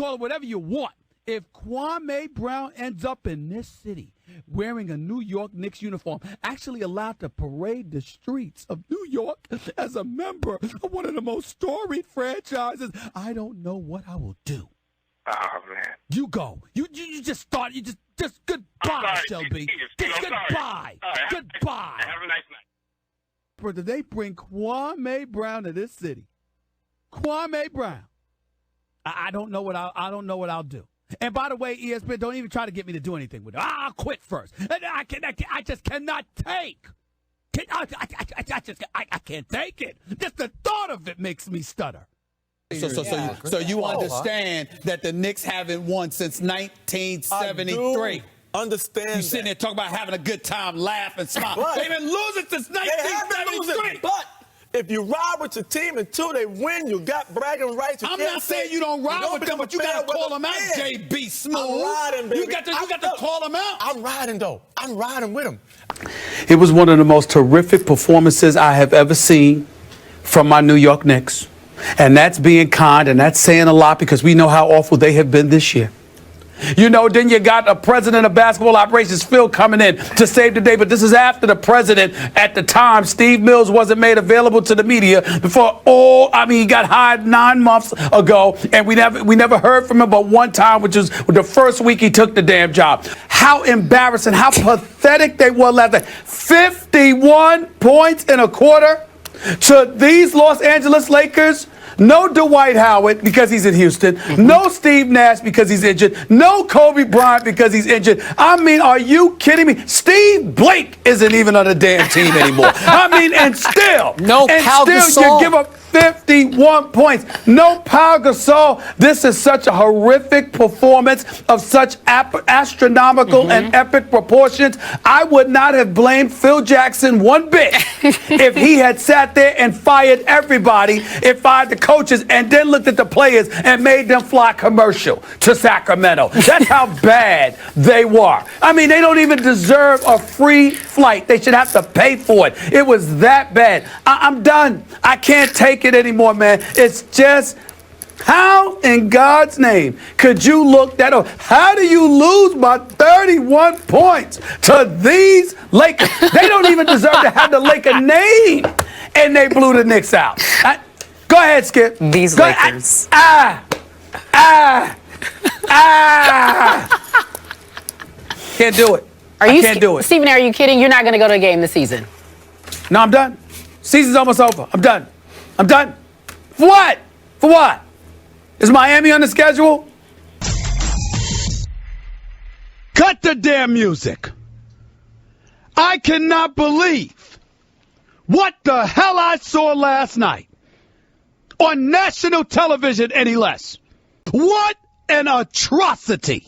call it whatever you want. If Kwame Brown ends up in this city wearing a New York Knicks uniform, actually allowed to parade the streets of New York as a member of one of the most storied franchises, I don't know what I will do. Oh, man. You go. You just start. You just goodbye, Shelby. Just goodbye. Right. Goodbye. Have a nice night. Brother, they bring Kwame Brown to this city. Kwame Brown. I don't know what I'll do. And by the way, ESPN, don't even try to get me to do anything with it. I'll quit first. I just cannot take. I can't take it. Just the thought of it makes me stutter. So you understand that the Knicks haven't won since 1973. Understand. You sitting there talking about having a good time, laugh and smile. They've been losing since 1973. But if you ride with your team until they win, you got bragging rights. I'm not saying you don't ride with them, but you got to call them out, JB Smoove. I'm riding, baby. You got to call them out. I'm riding, though. I'm riding with them. It was one of the most terrific performances I have ever seen from my New York Knicks. And that's being kind, and that's saying a lot because we know how awful they have been this year. You know, then you got a president of basketball operations, Phil, coming in to save the day. But this is after the president at the time, Steve Mills, wasn't made available to the media before he got hired 9 months ago. And we never heard from him but one time, which was the first week he took the damn job. How embarrassing, how pathetic they were last night. 51 points in a quarter to these Los Angeles Lakers. No Dwight Howard because he's in Houston. No Steve Nash because he's injured. No Kobe Bryant because he's injured. I mean, are you kidding me? Steve Blake isn't even on the damn team anymore. I mean, and still you give up 51 points. No Pau Gasol. This is such a horrific performance of such astronomical and epic proportions. I would not have blamed Phil Jackson one bit if he had sat there and fired everybody, fired the coaches, and then looked at the players and made them fly commercial to Sacramento. That's how bad they were. I mean, they don't even deserve a free flight. They should have to pay for it. It was that bad. I'm done. I can't take it anymore, man. It's just, how in God's name could you look that up? How do you lose by 31 points to these Lakers? They don't even deserve to have the Laker name, and they blew the Knicks out. Go ahead, Skip. These Lakers. Can't do it. Can't do it. Stephen, are you kidding? You're not going to go to a game this season. No, I'm done. Season's almost over. I'm done. For what? For what? Is Miami on the schedule? Cut the damn music. I cannot believe what the hell I saw last night on national television any less. What an atrocity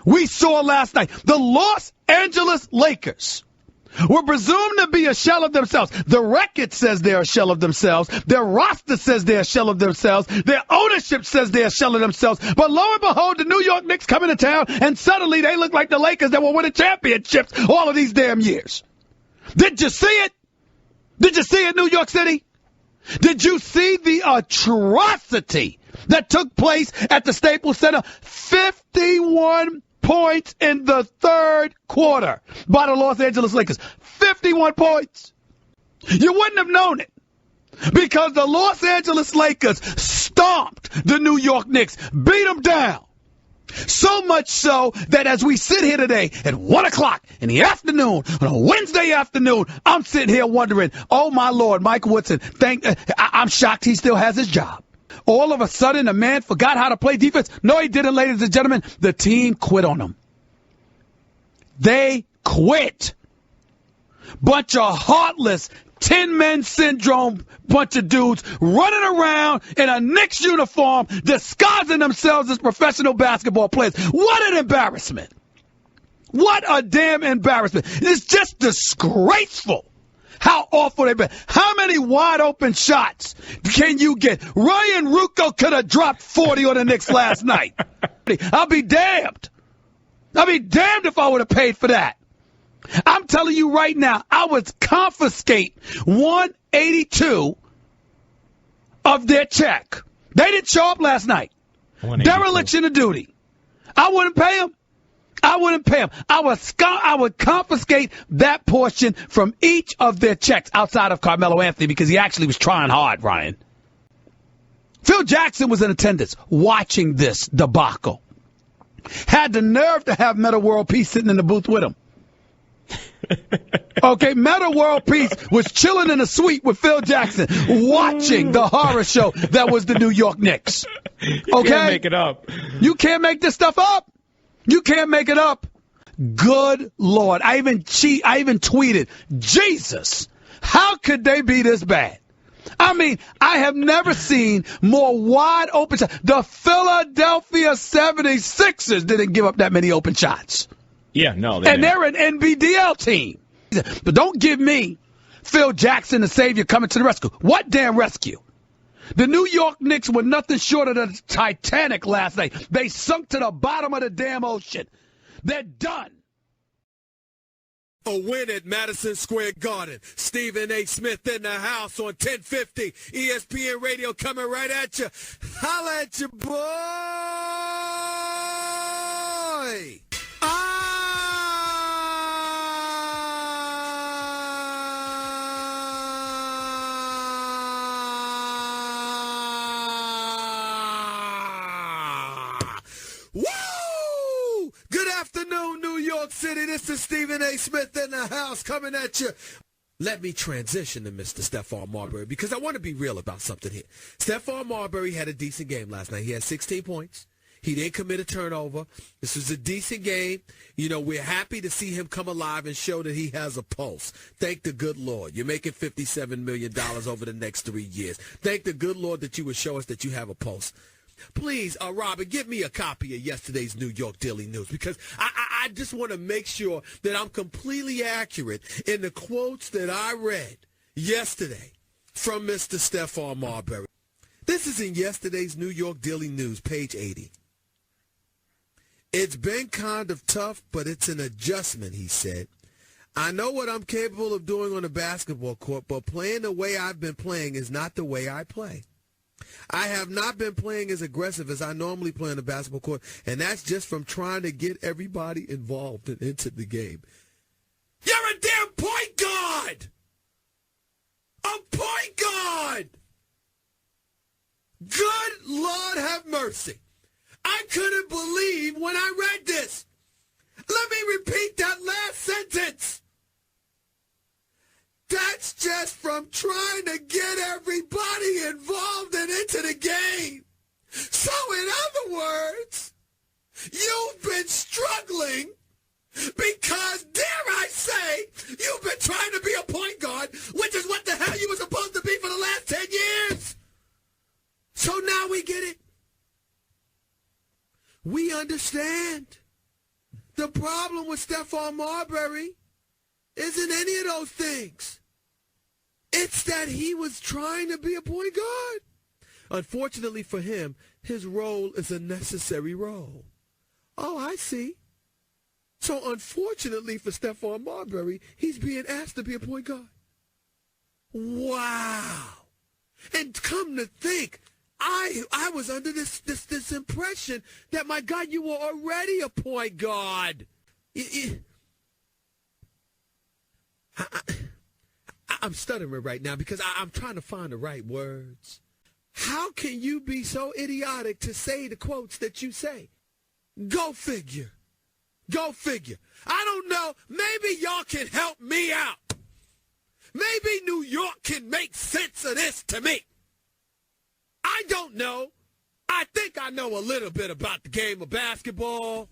we saw last night. The Los Angeles Lakers were presumed to be a shell of themselves. The record says they're a shell of themselves. Their roster says they're a shell of themselves. Their ownership says they're a shell of themselves. But lo and behold, the New York Knicks come into town, and suddenly they look like the Lakers that were winning championships all of these damn years. Did you see it? Did you see it, New York City? Did you see the atrocity that took place at the Staples Center? 51 points in the third quarter by the Los Angeles Lakers. 51 points. You wouldn't have known it because the Los Angeles Lakers stomped the New York Knicks, beat them down. So much so that as we sit here today at 1 o'clock in the afternoon, on a Wednesday afternoon, I'm sitting here wondering, oh my Lord, Mike Woodson, I'm shocked he still has his job. All of a sudden, the man forgot how to play defense. No, he didn't, ladies and gentlemen. The team quit on him. They quit. Bunch of heartless, 10-men syndrome, bunch of dudes running around in a Knicks uniform, disguising themselves as professional basketball players. What an embarrassment. What a damn embarrassment. It's just disgraceful. How awful they've been. How many wide open shots can you get? Ryan Rucco could have dropped 40 on the Knicks last night. I'll be damned. I'll be damned if I would have paid for that. I'm telling you right now, I would confiscate 182 of their check. They didn't show up last night. Dereliction of duty. I wouldn't pay him. I would confiscate that portion from each of their checks outside of Carmelo Anthony because he actually was trying hard, Ryan. Phil Jackson was in attendance watching this debacle. Had the nerve to have Metta World Peace sitting in the booth with him. Okay, Metta World Peace was chilling in a suite with Phil Jackson watching the horror show that was the New York Knicks. Okay? You can't make it up. You can't make this stuff up. You can't make it up. Good Lord. I even tweeted, Jesus, how could they be this bad? I mean, I have never seen more wide open shots. The Philadelphia 76ers didn't give up that many open shots. Yeah, no. And they're an NBDL team. But don't give me Phil Jackson, the savior, coming to the rescue. What damn rescue? The New York Knicks were nothing short of the Titanic last night. They sunk to the bottom of the damn ocean. They're done. A win at Madison Square Garden. Stephen A. Smith in the house on 1050 ESPN Radio coming right at you. Holla at you, boy. Woo! Good afternoon, New York City. This is Stephen A. Smith in the house coming at you. Let me transition to Mr. Stephon Marbury because I want to be real about something here. Stephon Marbury had a decent game last night. He had 16 points. He didn't commit a turnover. This was a decent game. You know, we're happy to see him come alive and show that he has a pulse. Thank the good Lord. You're making $57 million over the next 3 years. Thank the good Lord that you would show us that you have a pulse. Please, Robert, give me a copy of yesterday's New York Daily News because I just want to make sure that I'm completely accurate in the quotes that I read yesterday from Mr. Stephon Marbury. This is in yesterday's New York Daily News, page 80. It's been kind of tough, but it's an adjustment, he said. I know what I'm capable of doing on the basketball court, but playing the way I've been playing is not the way I play. I have not been playing as aggressive as I normally play on the basketball court, and that's just from trying to get everybody involved and into the game. You're a damn point guard! A point guard! Good Lord have mercy. I couldn't believe when I read this. Let me repeat that last sentence. That's just from trying to get everybody involved and into the game. So in other words, you've been struggling because, dare I say, you've been trying to be a point guard, which is what the hell you were supposed to be for the last 10 years. So now we get it. We understand. The problem with Stephon Marbury isn't any of those things. It's that he was trying to be a point guard. Unfortunately for him, his role is a necessary role. Oh, I see. So unfortunately for Stephon Marbury, he's being asked to be a point guard. Wow. And come to think, I was under this impression that, my God, you were already a point guard. I'm stuttering right now because I'm trying to find the right words. How can you be so idiotic to say the quotes that you say? Go figure. Go figure. I don't know. Maybe y'all can help me out. Maybe New York can make sense of this to me. I don't know. I think I know a little bit about the game of basketball.